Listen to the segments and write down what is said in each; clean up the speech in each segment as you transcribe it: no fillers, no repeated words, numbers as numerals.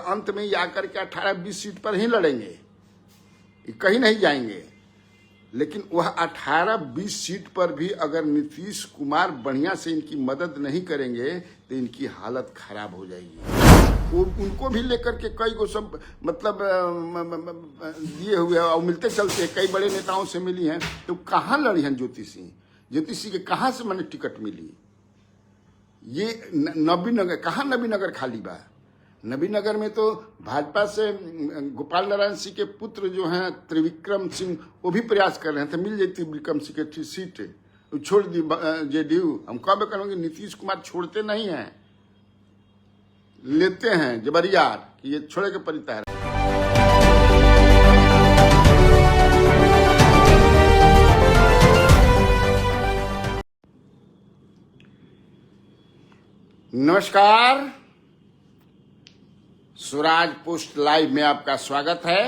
अंत में ही आकर के 18-20 सीट पर ही लड़ेंगे, कहीं नहीं जाएंगे। लेकिन वह 18-20 सीट पर भी अगर नीतीश कुमार बढ़िया से इनकी मदद नहीं करेंगे तो इनकी हालत खराब हो जाएगी। वो उनको भी लेकर के कई को सब मतलब दिए हुए और मिलते चलते कई बड़े नेताओं से मिली हैं। तो कहाँ लड़ी हैं ज्योति सिंह के कहाँ से मैंने टिकट मिली? ये नबीनगर, कहाँ नबीनगर खाली बा? नबीनगर में तो भाजपा से गोपाल नारायण सिंह के पुत्र जो हैं त्रिविक्रम सिंह, वो भी प्रयास कर रहे हैं, तो मिल जाती त्रिविक्रम सिंह की सीट, छोड़ दी जेडीयू। हम कब करेंगे? नीतीश कुमार छोड़ते नहीं हैं, लेते हैं जबरियार कि ये छोड़े के परिता है। नमस्कार, स्वराज पोस्ट लाइव में आपका स्वागत है।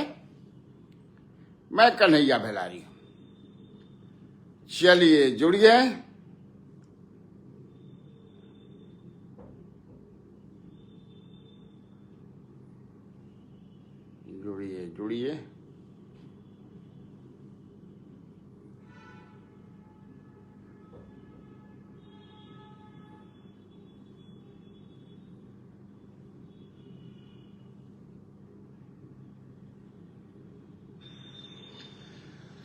मैं कन्हैया भेलारी। चलिए जुड़िए। जुड़िए जुड़िए।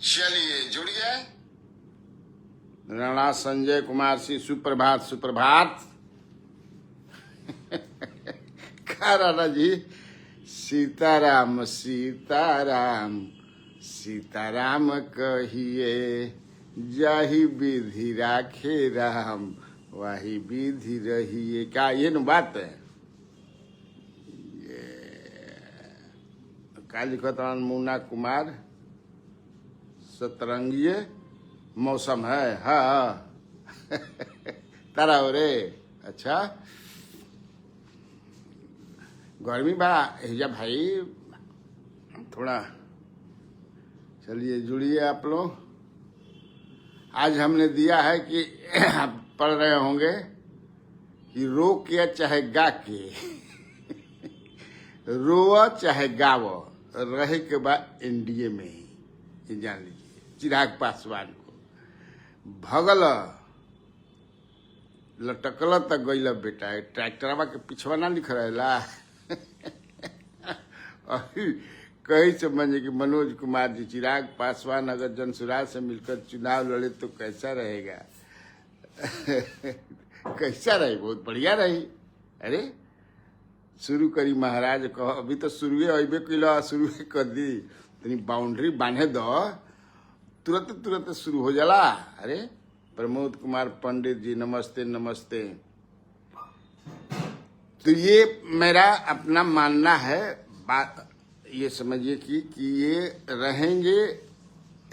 चलिए जुड़िए। राणा संजय कुमार सिंह, सुप्रभात सुप्रभात। क्या राणा जी? सीताराम सीताराम सीताराम कहिए, जाहि विधि राखे राम वही विधि रहिए। क्या ये न बात है? ये क्या लिखा था? मुन्ना कुमार, सतरंगीय मौसम है। हाँ तारा हो रे। अच्छा, गर्मी बड़ा है भाई थोड़ा। चलिए जुड़िए आप लोग। आज हमने दिया है कि आप पढ़ रहे होंगे कि रो के चाहे गा के रो चाहे गाव, रहे के बाद एनडीए में ही, ये जान लीजिए। चिराग पासवान को भगल लटकल तक गईल बेटा, ट्रैक्टरवा के पिछवा ना लिख रहेला। कहीं समझे कि मनोज कुमार जी, चिराग पासवान अगर जनसुराज से मिलकर चुनाव लड़े तो कैसा रहेगा? कैसा रहे? बहुत बढ़िया रही। अरे शुरू करी महाराज कहो, अभी तो शुरुए अबे कैला, शुरू कर दी, तनी बाउंड्री बांधे दो, तुरंत तुरंत शुरू हो जाला। अरे प्रमोद कुमार पंडित जी नमस्ते नमस्ते। तो ये मेरा अपना मानना है। बात ये समझिए कि ये रहेंगे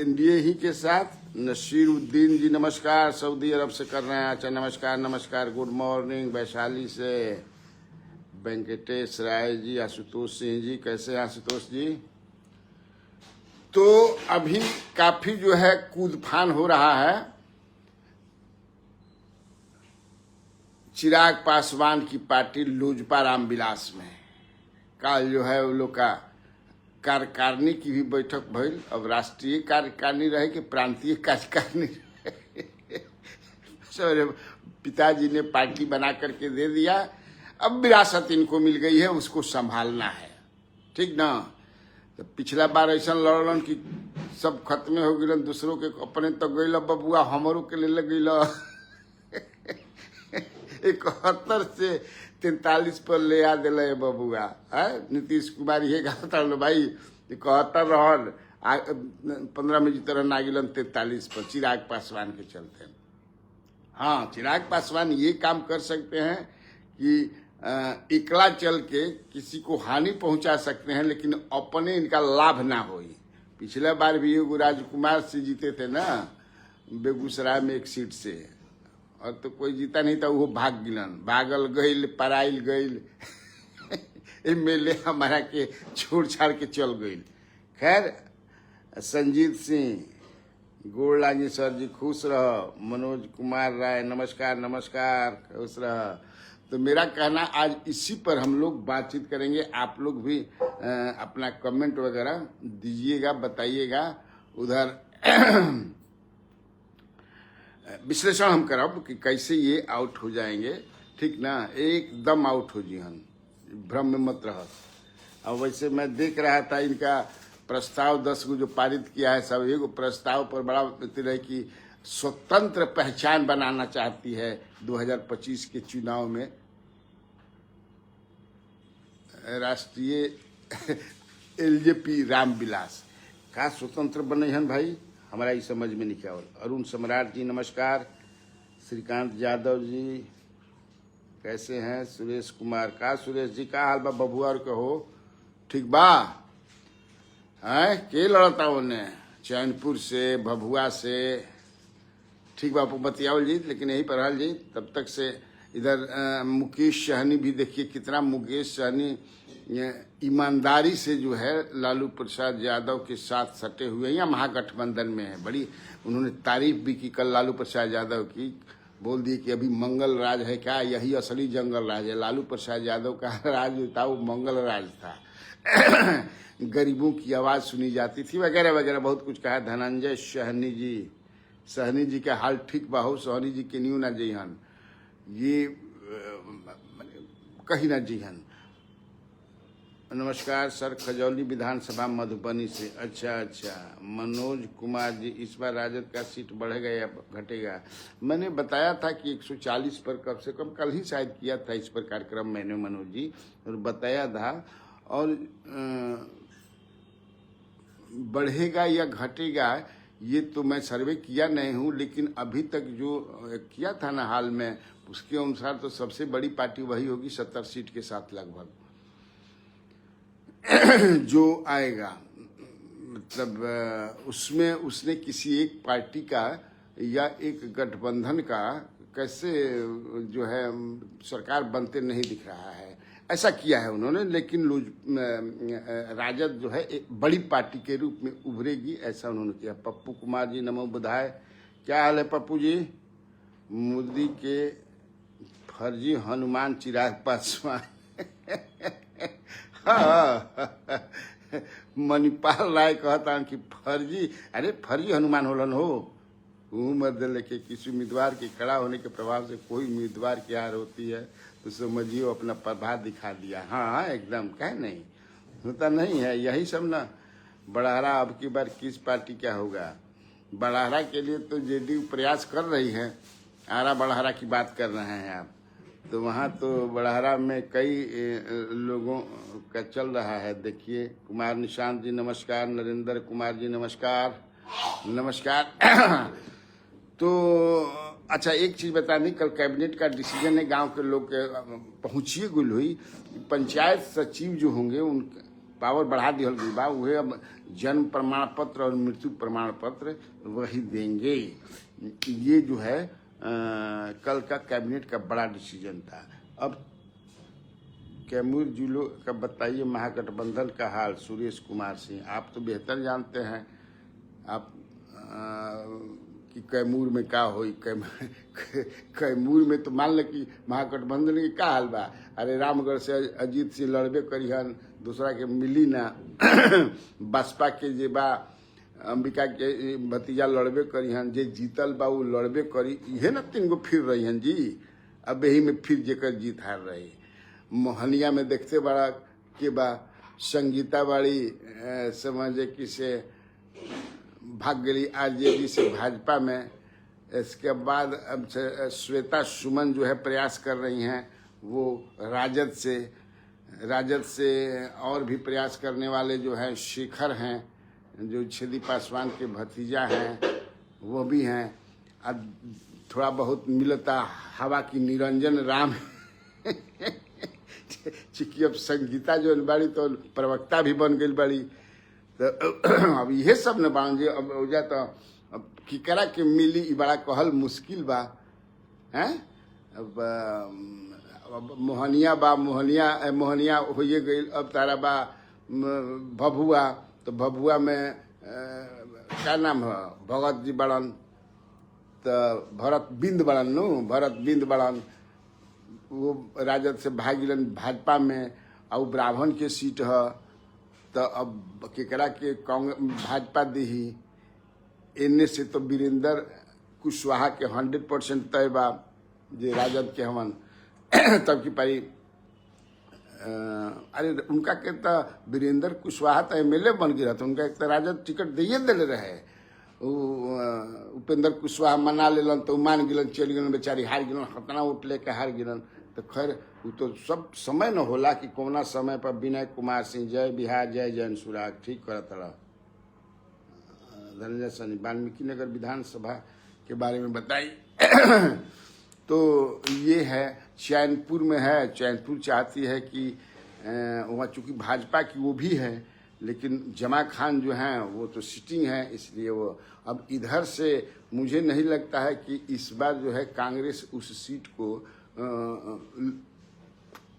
एनडीए ही के साथ। नसीरुद्दीन जी नमस्कार, सऊदी अरब से कर रहे हैं। अच्छा नमस्कार नमस्कार, गुड मॉर्निंग वैशाली से। वेंकटेश राय जी, आशुतोष सिंह जी, कैसे हैं आशुतोष जी? तो अभी काफी जो है कूदफान हो रहा है चिराग पासवान की पार्टी लोजपा रामविलास में। कल जो है वो लोग का कार्यकारिणी की भी बैठक भइल। अब राष्ट्रीय कार्यकारिणी रहे कि प्रांतीय कार्यकारिणी रहे। पिताजी ने पार्टी बना करके दे दिया, अब विरासत इनको मिल गई है, उसको संभालना है। ठीक ना? तो पिछला बार ऐसा लड़लन कि सब खत्म हो गए, दूसरों के अपने तो गईल बबुआ, हमरों के ले गईल। 71 से 43 पर ले आ दिले बबुआ। है नीतीश कुमार ये कहता लो भाई, 71 रहन 15 में जितना नागिलन 43 पर चिराग पासवान के चलते। हाँ, चिराग पासवान ये काम कर सकते हैं कि इकला चल के किसी को हानि पहुंचा सकते हैं, लेकिन अपने इनका लाभ ना हो। पिछला बार भी एगो राजकुमार से जीते थे ना बेगूसराय में एक सीट से, और तो कोई जीता नहीं था, वो भाग गिलन, भागल गईल, पराइल गईल। एमएलए हमारा के छोड़ छाड़ के चल गईल। खैर संजीत सिंह गोड़ लागी सर जी, खुश रह। मनोज कुमार राय नमस्कार नमस्कार, खुश रह। तो मेरा कहना आज इसी पर हम लोग बातचीत करेंगे। आप लोग भी अपना कमेंट वगैरह दीजिएगा, बताइएगा। उधर विश्लेषण हम करब कि कैसे ये आउट हो जाएंगे, ठीक ना, एकदम आउट हो जीहन, भ्रम में मत रह। अब वैसे मैं देख रहा था इनका प्रस्ताव 10 को जो पारित किया है, सब एगो प्रस्ताव पर बड़ा रहे कि स्वतंत्र पहचान बनाना चाहती है 2025 के चुनाव में राष्ट्रीय एलजेपी रामविलास का स्वतंत्र बने हन भाई, हमारा ये समझ में नहीं आवल। अरुण सम्राट जी नमस्कार, श्रीकांत यादव जी कैसे हैं, सुरेश कुमार का, सुरेश जी का हाल बा, बबुआ और कहो ठीक बा है, के लड़ता उन्हें चैनपुर से भभुआ से, ठीक बा बतियावल जी, लेकिन यही पर हाल जी। तब तक से इधर मुकेश सहनी भी देखिए कितना, मुकेश सहनी ईमानदारी से जो है लालू प्रसाद यादव के साथ सटे हुए हैं या महागठबंधन में है। बड़ी उन्होंने तारीफ भी की कल लालू प्रसाद यादव की, बोल दिए कि अभी मंगल राज है क्या, यही असली जंगल राज है। लालू प्रसाद यादव का राज जो था वो मंगल राज था गरीबों की आवाज सुनी जाती थी वगैरह वगैरह, बहुत कुछ कहा। धनंजय सहनी जी का हाल ठीक बा हो, सहनी जी के न्यू ना जीहन, ये कहीं ना जीहन। नमस्कार सर, खजौली विधानसभा मधुबनी से, अच्छा। मनोज कुमार जी, इस बार राजद का सीट बढ़ेगा या घटेगा? मैंने बताया था कि 140 पर कम से कम, कल ही शायद किया था इस पर कार्यक्रम मैंने मनोज जी, और बताया था। और बढ़ेगा या घटेगा ये तो मैं सर्वे किया नहीं हूँ, लेकिन अभी तक जो किया था ना हाल में, उसके अनुसार तो सबसे बड़ी पार्टी वही होगी 70 सीट के साथ लगभग जो आएगा। मतलब उसमें उसने किसी एक पार्टी का या एक गठबंधन का कैसे जो है सरकार बनते नहीं दिख रहा है, ऐसा किया है उन्होंने। लेकिन राजद जो है एक बड़ी पार्टी के रूप में उभरेगी, ऐसा उन्होंने किया। पप्पू कुमार जी नमो बुधाय, क्या हाल है पप्पू जी? मोदी के फर्जी हनुमान चिराग पासवान मणिपाल राय कहता कि फर्जी, अरे फर्जी हनुमान होलन हो, उम्र लेके किसी उम्मीदवार के खड़ा होने के प्रभाव से कोई उम्मीदवार की हार होती है तो समझिए अपना प्रभाव दिखा दिया। हाँ एकदम, कह नहीं होता नहीं है, यही सब ना। बड़ाहरा अब की बार किस पार्टी क्या होगा? बड़ाहरा के लिए तो जेडीयू प्रयास कर रही है, आरा बड़ाहरा की बात कर रहे हैं आप, तो वहाँ तो बड़ाहरा में कई लोगों का चल रहा है। देखिए कुमार निशांत जी नमस्कार, नरेंद्र कुमार जी नमस्कार। तो अच्छा एक चीज बता दी, कल कैबिनेट का डिसीजन है, गांव के लोग पहुंचिए गुल हुई, पंचायत सचिव जो होंगे उनका पावर बढ़ा दिया गई बा, वह अब जन्म प्रमाण पत्र और मृत्यु प्रमाण पत्र वही देंगे। ये जो है कल का कैबिनेट का बड़ा डिसीजन था। अब कैमूर जिलों का बताइए महागठबंधन का हाल, सुरेश कुमार सिंह, आप तो बेहतर जानते हैं आप कि कैमूर में का होई। कैमूर में तो मान ल कि महागठबंधन के का हाल बा, अरे रामगढ़ से अजीत सिंह लड़बे करिहन, दूसरा के मिली ना बसपा के जे बा अंबिका के भतीजा लड़बे करिहन, जे जीतल बा वो लड़बे करी, इहे ना 3 गो फिर रही हन जी। अब यही में फिर जेकर जीत हार रही। मोहनिया में देखते बड़ा के बा संगीता बाड़ी समझे कि से भाग गई आरजेडी से भाजपा में। इसके बाद अब श्वेता सुमन जो है प्रयास कर रही हैं वो राजद से और भी प्रयास करने वाले जो हैं शेखर हैं, जो छेदी पासवान के भतीजा हैं वो भी हैं। अब थोड़ा बहुत मिलता हवा की निरंजन राम चूंकि अब संगीता जो बड़ी तो प्रवक्ता भी बन गई बड़ी, तो अब ये सब न बांध जे अब हो जाता, अब किकरा के मिली ई बड़ा कहल मुश्किल बा हैं। अब मोहनिया होइए गई, अब तारा बा भभुआ, तो भभुआ में क्या नाम है भगत जी बड़न, तो भरत बिंद बड़न, वो राजद से भाग गिलन भाजपा में, और ब्राह्मण के सीट है, तो अब केकरा के कांग्रेस भाजपा दी। इनने से तो वीरेंद्र कुशवाहा के 100% तय बा जे राजद के हमन तब की पारी। अरे उनका के तो वीरेंद्र कुशवाहा तो एमएलए बन गया था, उनका एक तो राजद टिकट दिए दिले रहे। उपेंद्र कुशवाहा मना लेलन तो मान गिलन, चल गिलन, बेचारी हार गिलन, कितना वोट लेके हार गिलन। तो खैर वो तो सब समय न होला कि कोना समय पर विनय कुमार सिंह जय बिहार जय जैन सुराग ठीक करत रहा। धनंजय सनी वाल्मीकि नगर विधानसभा के बारे में बताई। तो ये है चैनपुर में है। चैनपुर चाहती है कि वहाँ चूंकि भाजपा की वो भी है, लेकिन जमा खान जो हैं वो तो सिटिंग है, इसलिए वो अब इधर से मुझे नहीं लगता है कि इस बार जो है कांग्रेस उस सीट को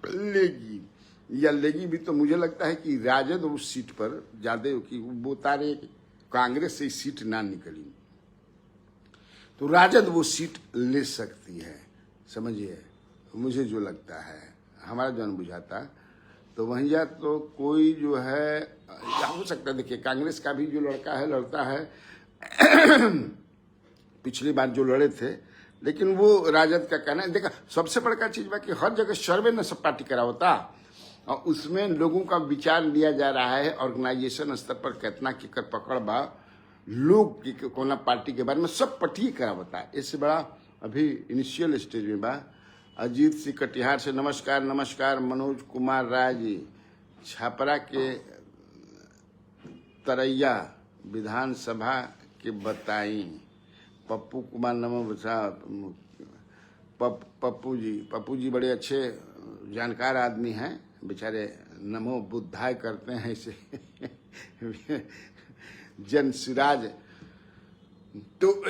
लेगी, या लेगी भी तो मुझे लगता है कि राजद उस सीट पर ज्यादा कि वो तारे कांग्रेस से सीट ना निकली तो राजद वो सीट ले सकती है, समझिए मुझे जो लगता है, हमारा जन बुझाता। तो वहीं या तो कोई जो है या हो सकता है, देखिए कांग्रेस का भी जो लड़का है लड़ता है पिछली बार जो लड़े थे, लेकिन वो राजद का कहना है। देखा सबसे बड़का चीज बा कि हर जगह सर्वे न सब पार्टी करावता, और उसमें लोगों का विचार लिया जा रहा है ऑर्गेनाइजेशन स्तर पर कितना केकर पकड़ बा, लोग की कोना पार्टी के बारे में सब पट्टी करावता है। इससे बड़ा अभी इनिशियल स्टेज में बा। अजीत सिंह कटिहार से नमस्कार नमस्कार। मनोज कुमार राय जी छापरा के तरैया विधानसभा के बताई। पप्पू कुमार नमो पप्पू जी बड़े अच्छे जानकार आदमी हैं, बेचारे नमो बुद्धाय करते हैं इसे जन सिराज। तो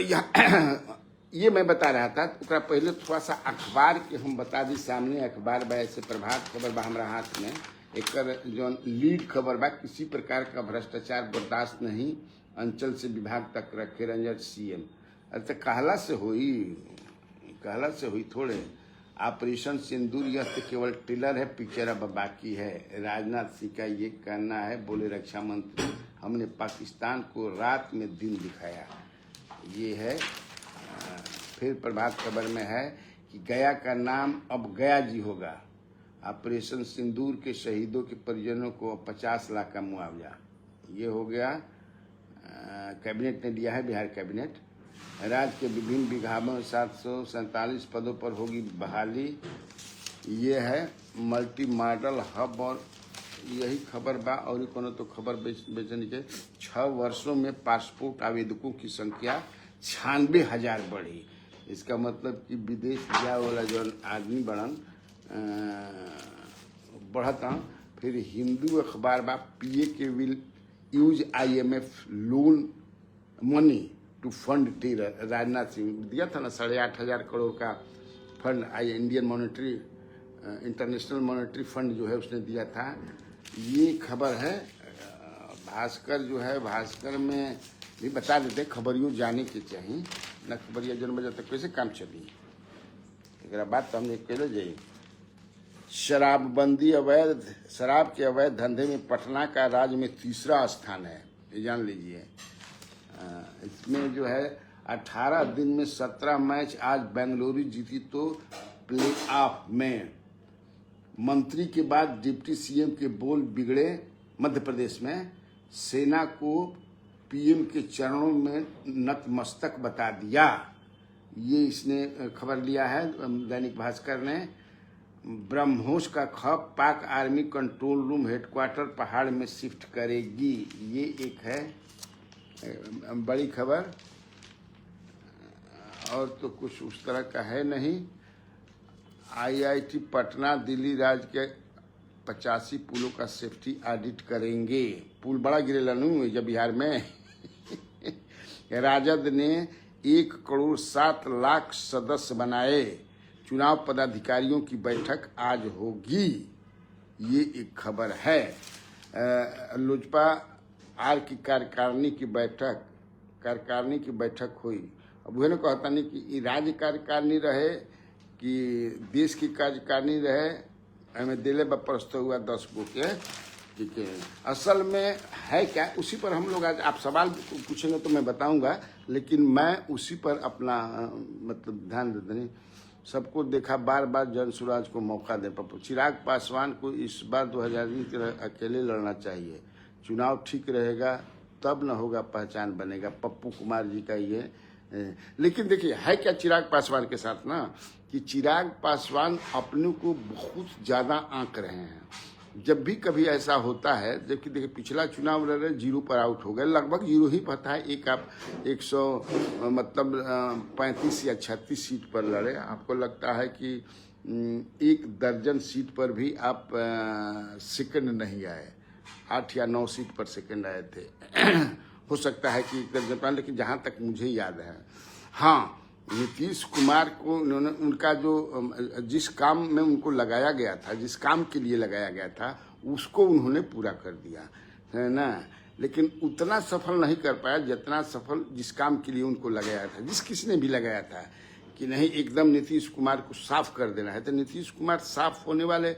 ये मैं बता रहा था, तो पहले थोड़ा सा अखबार के हम बता दी। सामने अखबार बा, ऐसे प्रभात खबर बा हमारा हाथ में, एक जो लीड खबर बा, किसी प्रकार का भ्रष्टाचार बर्दाश्त नहीं, अंचल से विभाग तक रखे रंजन सीएम। अरे कहला से हुई थोड़े। ऑपरेशन सिंदूर यह तो केवल टिलर है, पिक्चर अब बाकी है। राजनाथ सिंह का ये कहना है, बोले रक्षा मंत्री हमने पाकिस्तान को रात में दिन दिखाया। ये है। फिर प्रभात खबर में है कि गया का नाम अब गया जी होगा। ऑपरेशन सिंदूर के शहीदों के परिजनों को 50 लाख का मुआवजा। ये हो गया। कैबिनेट ने दिया है, बिहार कैबिनेट। राज्य के विभिन्न विभागों में 747 पदों पर होगी बहाली। ये है मल्टी मॉडल हब, और यही खबर बा। और कोनो तो खबर बेचने के 6 वर्षों में पासपोर्ट आवेदकों की संख्या 96,000 बढ़ी। इसका मतलब कि विदेश जाए वाला जो आदमी बढ़ता। फिर हिंदू अखबार बा, पीए के will use IMF loan money to fund terror. Rajnath Singh दिया था ना 8,500 करोड़ का फंड, इंटरनेशनल मॉनेटरी फंड जो है उसने दिया था। ये खबर है। भास्कर जो है, भास्कर में भी बता देते, खबरियों जाने के चाहिए न, खबरिया जन बजे तक कैसे काम चली। एक बात तो हमने कह जाइए। शराबबंदी अवैध शराब के अवैध धंधे में पटना का राज्य में 3रा स्थान है, ये जान लीजिए। इसमें जो है 18 दिन में 17 मैच। आज बेंगलुरु जीती तो प्ले ऑफ में। मंत्री के बाद डिप्टी सीएम के बोल बिगड़े मध्य प्रदेश में। सेना को पीएम के चरणों में नतमस्तक बता दिया। ये इसने खबर लिया है दैनिक भास्कर ने। ब्रह्मोस का खप पाक आर्मी कंट्रोल रूम हेडक्वार्टर पहाड़ में शिफ्ट करेगी। ये एक है बड़ी खबर, और तो कुछ उस तरह का है नहीं। IIT पटना दिल्ली राज्य के 85 पुलों का सेफ्टी ऑडिट करेंगे। पुल बड़ा गिरेला नू जब बिहार में राजद ने 1,07,00,000 सदस्य बनाए। चुनाव पदाधिकारियों की बैठक आज होगी। ये एक खबर है। लोजपा आर की कार्यकारिणी की बैठक हुई। अब वह कहता नहीं कि राज्य कार्यकारिणी रहे कि देश की कार्यकारिणी रहे, हमें दिले पर प्रस्तुत हुआ 10 गो के, ठीक है। असल में है क्या, उसी पर हम लोग आज आप सवाल पूछेंगे तो मैं बताऊंगा, लेकिन मैं उसी पर अपना मतलब ध्यान देते नहीं। सबको देखा बार बार जन स्वराज को मौका दे। पप्पू चिराग पासवान को इस बार 2020 की तरह अकेले लड़ना चाहिए, चुनाव ठीक रहेगा तब न होगा पहचान बनेगा, पप्पू कुमार जी का ये। लेकिन देखिए है क्या चिराग पासवान के साथ ना, कि चिराग पासवान अपने को बहुत ज्यादा आंक रहे हैं। जब भी कभी ऐसा होता है, जबकि देखिए पिछला चुनाव लड़ रहे 0 पर आउट हो गए, लगभग 0 ही पता है। एक आप 100 मतलब 35 या 36 सीट पर लड़े, आपको लगता है कि 1 दर्जन सीट पर भी आप सेकंड नहीं आए, 8 या 9 सीट पर सेकंड आए थे। हो सकता है कि 1 दर्जन पर, लेकिन जहां तक मुझे याद है, हाँ नीतीश कुमार को उन्होंने उनका जो जिस काम में उनको लगाया गया था, जिस काम के लिए लगाया गया था, उसको उन्होंने पूरा कर दिया है ना। लेकिन उतना सफल नहीं कर पाया जितना सफल जिस काम के लिए उनको लगाया था, जिस किसने भी लगाया था कि नहीं एकदम नीतीश कुमार को साफ कर देना है। तो नीतीश कुमार साफ होने वाले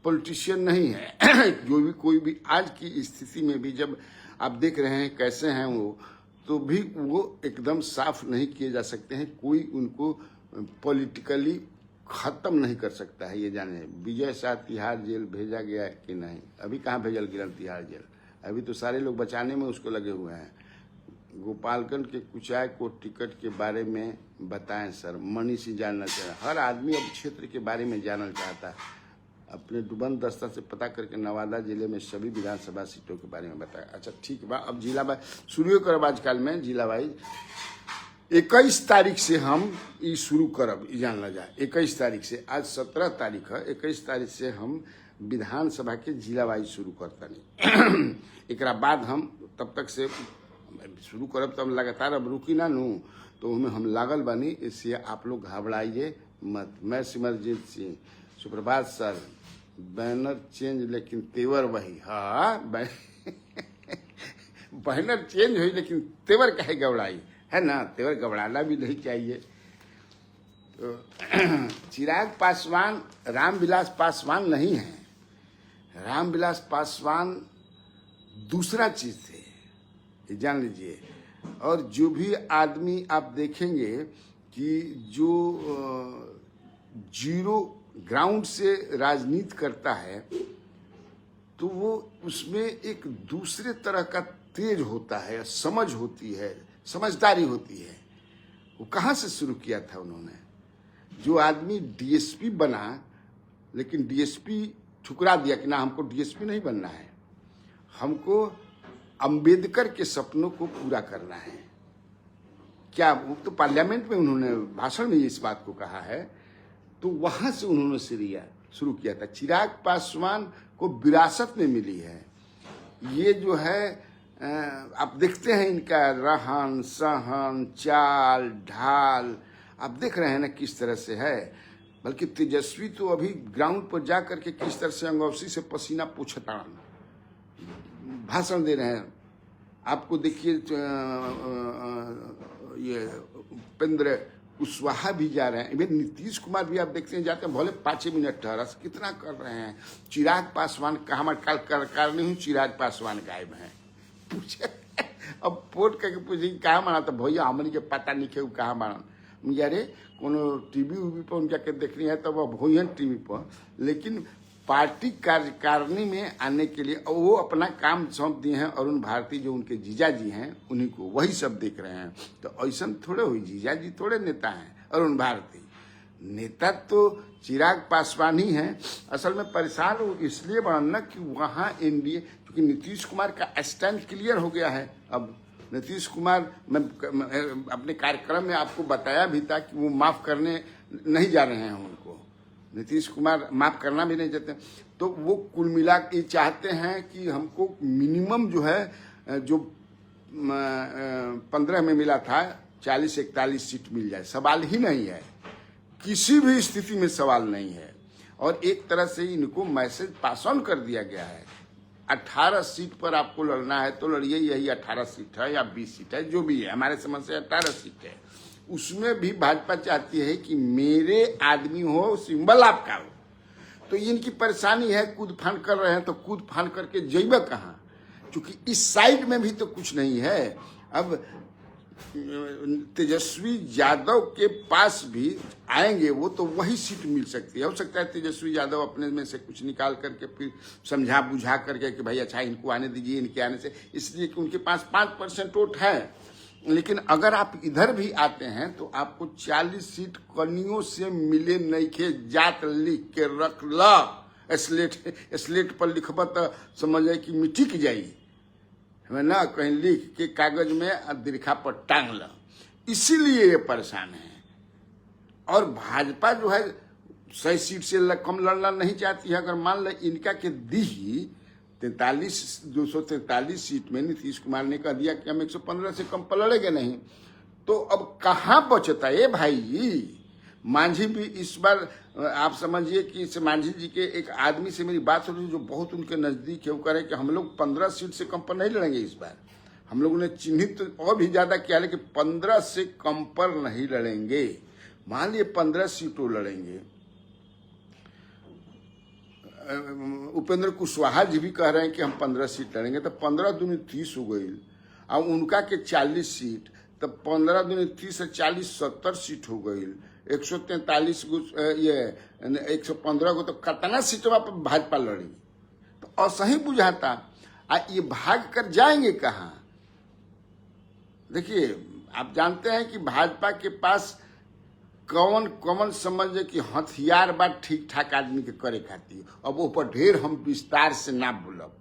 पॉलिटिशियन नहीं है। जो भी कोई भी आज की स्थिति में भी जब आप देख रहे हैं कैसे हैं वो, तो भी वो एकदम साफ नहीं किए जा सकते हैं। कोई उनको पॉलिटिकली खत्म नहीं कर सकता है, ये जाने। विजय शाह तिहाड़ जेल भेजा गया है कि नहीं? अभी कहाँ भेजल गया तिहाड़ जेल? अभी तो सारे लोग बचाने में उसको लगे हुए हैं। गोपालगंज के कुचाय को टिकट के बारे में बताएं सर, मनीष जी जानना चाह। हर आदमी अब क्षेत्र के बारे में जानना चाहता है। अपने डुबन दस्ता से पता करके नवादा जिले में सभी विधानसभा सीटों के बारे में बताया। अच्छा ठीक बा, अब जिला वाइज शुरू करब। आजकल में जिला वाइज 21 तारीख से हम ये शुरू करब, जान ला जाए। 21 तारीख से, आज 17 तारीख है, 21 तारीख से हम विधानसभा के जिला वाइज शुरू करता नहीं। एक बाद हम तब तक से शुरू करब, तब लगातार अब रुकी ना नू, तो हम लागल बानी। इसलिए आप लोग घबराइए मत। मैं सिमरजीत सिंह, सुप्रभात सर। बैनर चेंज लेकिन तेवर वही। हाँ बैनर चेंज हुई लेकिन तेवर कहे गबड़ाई, है ना। तेवर गबड़ाना भी नहीं चाहिए। तो चिराग पासवान रामविलास पासवान नहीं है। रामविलास पासवान दूसरा चीज थे, जान लीजिए। और जो भी आदमी आप देखेंगे कि जो जीरो ग्राउंड से राजनीति करता है, तो वो उसमें एक दूसरे तरह का तेज होता है, समझ होती है, समझदारी होती है। वो कहाँ से शुरू किया था उन्होंने? जो आदमी डीएसपी बना, लेकिन डीएसपी ठुकरा दिया कि ना हमको डीएसपी नहीं बनना है, हमको अंबेडकर के सपनों को पूरा करना है। क्या वो तो पार्लियामेंट में उन्होंने भाषण में इस बात को कहा है। तो वहां से उन्होंने शुरू किया था। चिराग पासवान को विरासत में मिली है। ये जो है आप देखते हैं इनका रहन सहन, चाल ढाल, आप देख रहे हैं ना किस तरह से है। बल्कि तेजस्वी तो अभी ग्राउंड पर जा करके किस तरह से अंगौसी से पसीना पोंछता भाषण दे रहे हैं। आपको देखिए ये उपेंद्र कुशवाहा भी जा रहे हैं, इवन नीतीश कुमार भी आप देखते हैं जाते हैं, भले 5 मिनट ठहरा कितना कर रहे हैं। चिराग पासवान कहा कल नहीं हूँ, चिराग पासवान गायब हैं। पूछे अब पोट करके पूछे कहा माना, तो भैया हमने के पता नहीं क्यों कहा माना। यारे कोनो टीवी उवी पर उनका के देखनी है तो वह भोजन टीवी पर, लेकिन पार्टी कार्यकारिणी में आने के लिए वो अपना काम सौंप दिए हैं। अरुण भारती जो उनके जीजा जी हैं, उन्हीं को वही सब देख रहे हैं। तो ऐसा थोड़े हुई, जीजा जी थोड़े नेता हैं अरुण भारती। नेता तो चिराग पासवान ही हैं। असल में परेशान वो इसलिए बनना कि वहाँ एनडीए, क्योंकि नीतीश कुमार का स्टैंड क्लियर हो गया है। अब नीतीश कुमार, मैं अपने कार्यक्रम में आपको बताया भी था कि वो माफ करने नहीं जा रहे हैं। उनको नीतीश कुमार माफ करना भी नहीं चाहते। तो वो कुल मिला के चाहते हैं कि हमको मिनिमम जो है जो 15 में मिला था 40-41 सीट मिल जाए। सवाल ही नहीं है, किसी भी स्थिति में सवाल नहीं है। और एक तरह से इनको मैसेज पास ऑन कर दिया गया है। 18 सीट पर आपको लड़ना है तो लड़िए, यही 18 सीट है या 20 सीट है, जो भी है, हमारे समझ से 18 सीट है। उसमें भी भाजपा चाहती है कि मेरे आदमी हो, सिंबल आपका हो। तो इनकी परेशानी है, कूद फान कर रहे हैं तो कूद फान करके जइबा कहाँ, क्योंकि इस साइड में भी तो कुछ नहीं है। अब तेजस्वी यादव के पास भी आएंगे वो तो वही सीट मिल सकती है। हो सकता है तेजस्वी यादव अपने में से कुछ निकाल करके फिर समझा बुझा करके कि भाई अच्छा इनको आने दीजिए, इनके आने से, इसलिए कि उनके पास 5% वोट है। लेकिन अगर आप इधर भी आते हैं तो आपको 40 सीट कनियों से मिले नहीं के, जात लिख के रख ला, स्लेट पर लिखबा तो समझ जाए कि मिटिक जाई है ना, कहीं लिख के कागज में दिखा पर टांग ला। इसीलिए ये परेशान है। और भाजपा जो है 100 सीट से कम लड़ना नहीं चाहती है। अगर मान लें इनका के दी 243 सीट में नीतीश कुमार ने कह दिया कि हम 115 से कम पर लड़ेंगे नहीं, तो अब कहाँ बचता है भाई जी। मांझी भी इस बार आप समझिए कि इस मांझी जी के एक आदमी से मेरी बात हो रही जो बहुत उनके नजदीक है, वो कह रहे कि हम लोग 15 सीट से कम पर नहीं लड़ेंगे इस बार। हम लोगों ने चिन्हित और भी ज्यादा किया, लेकिन 15 से कम पर नहीं लड़ेंगे। मान लिए 15 सीटों लड़ेंगे। उपेंद्र कुशवाहा जी भी कह रहे हैं कि हम 15 सीट लड़ेंगे, तो 15 दूनी 30 हो गई। और उनका के 40 सीट, तो 15 दूनी 30 से 40 70 सीट हो गई। 143 ये 115 को तो कितना सीटों पर भाजपा लड़ी। तो असही बुझाता। ये भाग कर जाएंगे कहाँ। देखिए आप जानते हैं कि भाजपा के पास कौन समझे कि हथियार बा ठीक ठाक आदमी के करे खातिर। अब वो पर ढेर हम विस्तार से ना बोलब,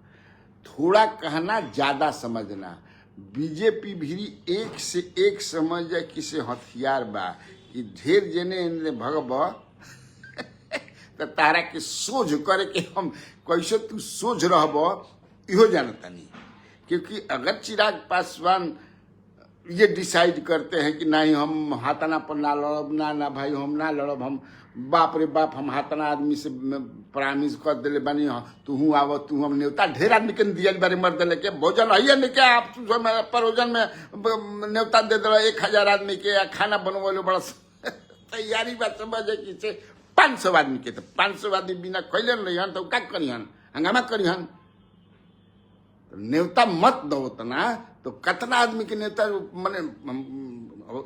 थोड़ा कहना ज्यादा समझना। बीजेपी भी एक से एक समझ जाए किसे हथियार बा कि ढेर जने भगब तो तारा के सोझ करे के हम कैसे तू सोझ रहब इहो जानता नहीं। क्योंकि अगर चिराग पासवान ये डिसाइड करते हैं कि नहीं हम हाथाना पर ना लड़ब, ना भाई हम ना लड़ब, हम बाप रे बाप हम हाथाना आदमी से प्रामिस कर दिले बानी, तू आव तू हम न्योता ढेर आदमी के दिया बारे मर दिले के भोजन है नहीं क्या आप परोजन में न्योता दे दिला 1000 आदमी के खाना बनवले बड़ा तैयारी बात समझे कि 500 आदमी के, तो 500 आदमी बिना खैले नहीं तो क्या करिहन, हंगामा करिहन। न्योता मत दो ना तो कितना आदमी के नेता मैंने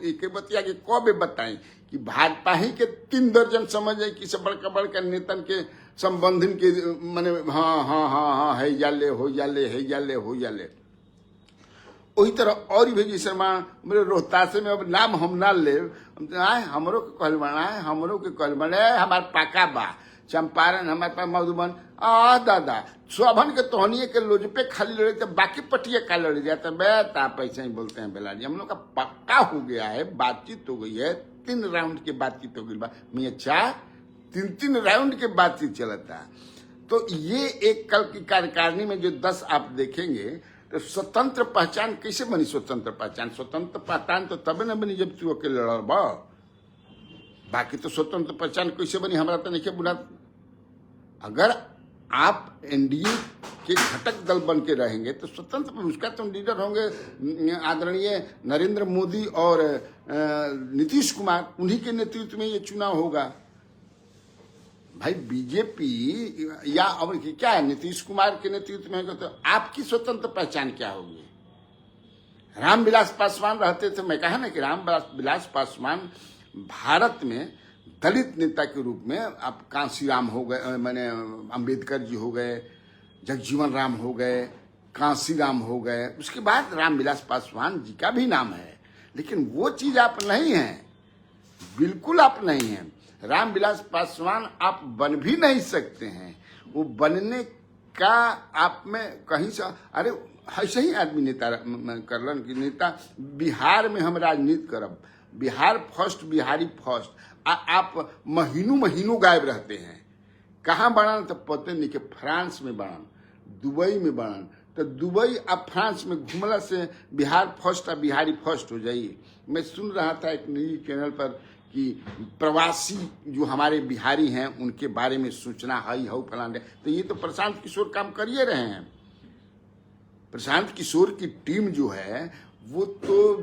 एक बतिया के कबे बताएं कि भाजपा ही के 3 दर्जन समझे कि से बड़का बड़का नेतन के संबंधन के माने हाँ है जाले हो जाले है जाले हो जाले। वही तरह और भी जैसे मेरे रोहतास में अब नाम हम ना ले, हमरो के कहल बना है, हमरो के कहल बना हमार पाका बा चंपारण, हमारे पास मधुबन दादा शोभन के तोहनिए के लोज पे खाली लड़े तो बाकी पटिया का लड़ जाता है। आप ऐसे ही बोलते हैं बेला जी, हम लोग का पक्का हो गया है, बातचीत हो गई है, 3 राउंड की बातचीत हो गई बा मैं अच्छा 3 राउंड के बातचीत चलता। तो ये एक कल की कार्यकारिणी में जो 10 आप देखेंगे तो स्वतंत्र पहचान कैसे बनी। स्वतंत्र पहचान तो तबे न बनी जब तू अकेले लड़बा, बाकी तो स्वतंत्र पहचान कैसे बनी हमारा तो नहीं बुला। अगर आप एनडीए के घटक दल बन के रहेंगे तो स्वतंत्र, उसका तो लीडर होंगे आदरणीय नरेंद्र मोदी और नीतीश कुमार, उन्हीं के नेतृत्व में ये चुनाव होगा। भाई बीजेपी या और क्या है नीतीश कुमार के नेतृत्व में होगा तो आपकी स्वतंत्र पहचान क्या होगी। रामविलास पासवान रहते थे, मैं कहा ना कि रामविलास पासवान भारत में दलित नेता के रूप में, आप कांसीराम हो गए, मैंने अंबेडकर जी हो गए, जगजीवन राम हो गए, कांसीराम हो गए, उसके बाद रामविलास पासवान जी का भी नाम है। लेकिन वो चीज आप नहीं हैं, बिल्कुल आप नहीं हैं। रामविलास पासवान आप बन भी नहीं सकते हैं। वो बनने का आप में कहीं से, अरे ऐसे ही आदमी नेता करलन कि नेता बिहार में हम राजनीति करब, बिहार फर्स्ट, बिहारी फर्स्ट। आप महीनों गायब रहते हैं। कहाँ बनन तो पते नहीं कि फ्रांस में बनन, दुबई में बनन, तो दुबई आप फ्रांस में घूमला से बिहार फर्स्ट और बिहारी फर्स्ट हो जाइए। मैं सुन रहा था एक न्यूज चैनल पर कि प्रवासी जो हमारे बिहारी हैं उनके बारे में सूचना हाई हाउ फलाने, तो ये तो प्रशांत किशोर काम करिए रहे हैं। प्रशांत किशोर की टीम जो है वो तो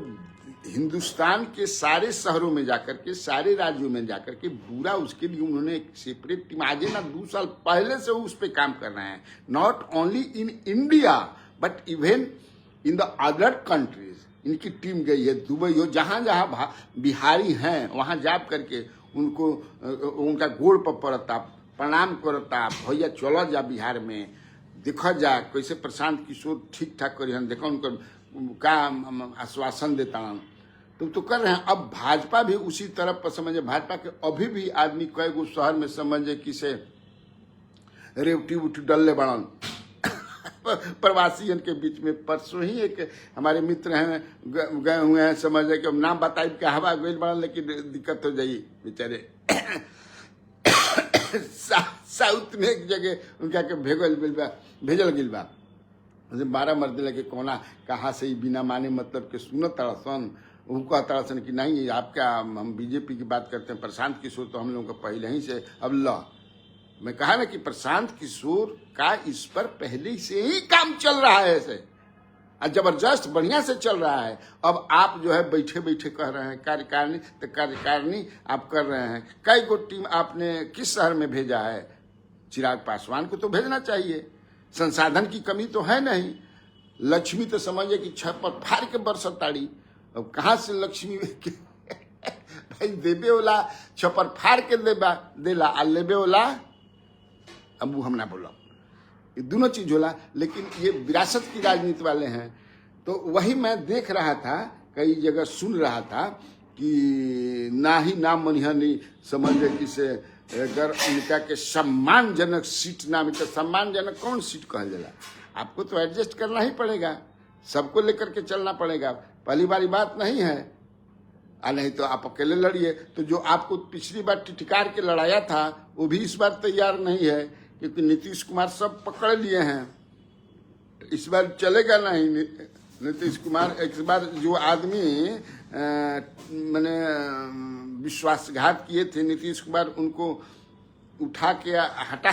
हिंदुस्तान के सारे शहरों में जाकर के, सारे राज्यों में जाकर के पूरा उसके लिए उन्होंने एक सेपरेट टीम, आज ना 2 साल पहले से उस पर काम कर रहे हैं। Not only in India but even in the other countries इनकी टीम गई है। दुबई हो, जहां जहां बिहारी हैं वहां जा करके उनको उनका गोड़ पर पड़ता, प्रणाम करता, भैया चलो जा बिहार में, देखा जा कैसे प्रशांत किशोर ठीक ठाक करी हन, देखो उनको का आश्वासन देता हूं, तुम तो कर रहे हैं। अब भाजपा भी उसी तरफ पर समझे, भाजपा के अभी भी आदमी कई गो शहर में समझे किसे रेवटी उठी डल्ले बढ़न प्रवासियों के बीच में। परसों ही एक हमारे मित्र हैं गए हुए हैं, समझे कि नाम बताई के हवा गई बढ़न, लेकिन दिक्कत हो जाई बेचारे साउथ में एक जगह उनका के भेजल गिल बा 12 मर्द लगे कोना कहाँ से ही बिना माने मतलब के सुनत तड़सन, उनको तड़सन कि नहीं आप क्या, हम बीजेपी की बात करते हैं, प्रशांत किशोर तो हम लोगों का पहले ही से। अब ला मैं कहा ना कि प्रशांत किशोर का इस पर पहले से ही काम चल रहा है, ऐसे जबरदस्त बढ़िया से चल रहा है। अब आप जो है बैठे बैठे कह रहे हैं कार्यकारिणी, तो कार्यकारिणी आप कर रहे हैं। कई गो टीम आपने किस शहर में भेजा है? चिराग पासवान को तो भेजना चाहिए, संसाधन की कमी तो है नहीं। लक्ष्मी तो समझिए कि छत पर फाड़ के बरसताड़ी, अब कहाँ से लक्ष्मी भाई देबे वाला छपर फाड़ के देला आ लेबे वाला, अब वो हम ना बोला, ये दोनों चीज होला। लेकिन ये विरासत की राजनीति वाले हैं। तो वही मैं देख रहा था, कई जगह सुन रहा था कि ना ही नाम मनिहानी समझ किसे अगर उनका के सम्मानजनक सीट ना मिले। सम्मानजनक कौन सीट कहा जाला? आपको तो एडजस्ट करना ही पड़ेगा, सबको लेकर के चलना पड़ेगा, पहली बारी बात नहीं है। नहीं तो आप अकेले लड़िए। तो जो आपको पिछली बार टिटकार के लड़ाया था वो भी इस बार तैयार नहीं है, क्योंकि नीतीश कुमार सब पकड़ लिए हैं। इस बार चलेगा नहीं नीतीश कुमार। इस बार जो आदमी मैंने विश्वासघात किए थे नीतीश कुमार, उनको उठा के हटा,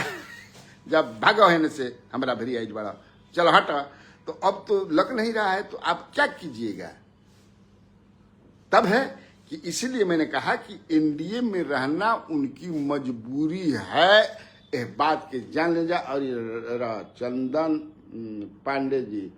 जब भागो है से हमारा भरी आई बड़ा चलो हटा, तो अब तो लग नहीं रहा है, तो आप क्या कीजिएगा? तब है कि इसीलिए मैंने कहा कि एनडीए में रहना उनकी मजबूरी है, इस बात के जान ले जा। और चंदन पांडे जी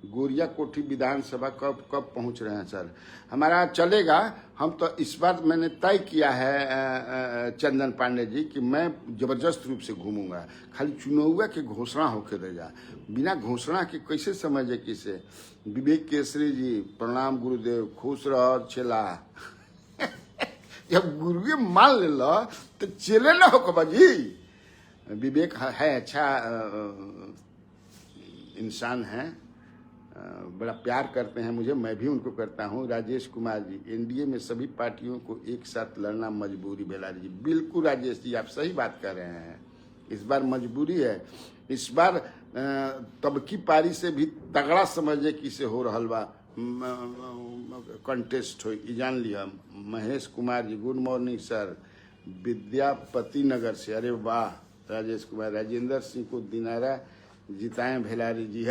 गोरिया कोठी विधानसभा कब पहुंच रहे हैं सर? हमारा चलेगा। हम तो इस बार मैंने तय किया है चंदन पांडे जी कि मैं जबरदस्त रूप से घूमूंगा, खाली चुनाव के घोषणा होके रह जा, बिना घोषणा के कैसे समझे किसे। विवेक केसरी जी प्रणाम गुरुदेव, खुश रहो चेला जब गुरुए मान ले लो तो चेले ना हो कबा जी। विवेक है अच्छा इंसान है, बड़ा प्यार करते हैं मुझे, मैं भी उनको करता हूं। राजेश कुमार जी एनडीए में सभी पार्टियों को एक साथ लड़ना मजबूरी बेलारी जी। बिल्कुल राजेश जी आप सही बात कर रहे हैं, इस बार मजबूरी है। इस बार तबकी पारी से भी तगड़ा समझे किसे हो रहा बा कंटेस्ट हो, जान लिया। Mahesh Kumar ji good morning sir, Vidyapati Nagar से। अरे वाह राजेश कुमार। राजेंद्र सिंह को दिनारा जिताएं भेलारी जी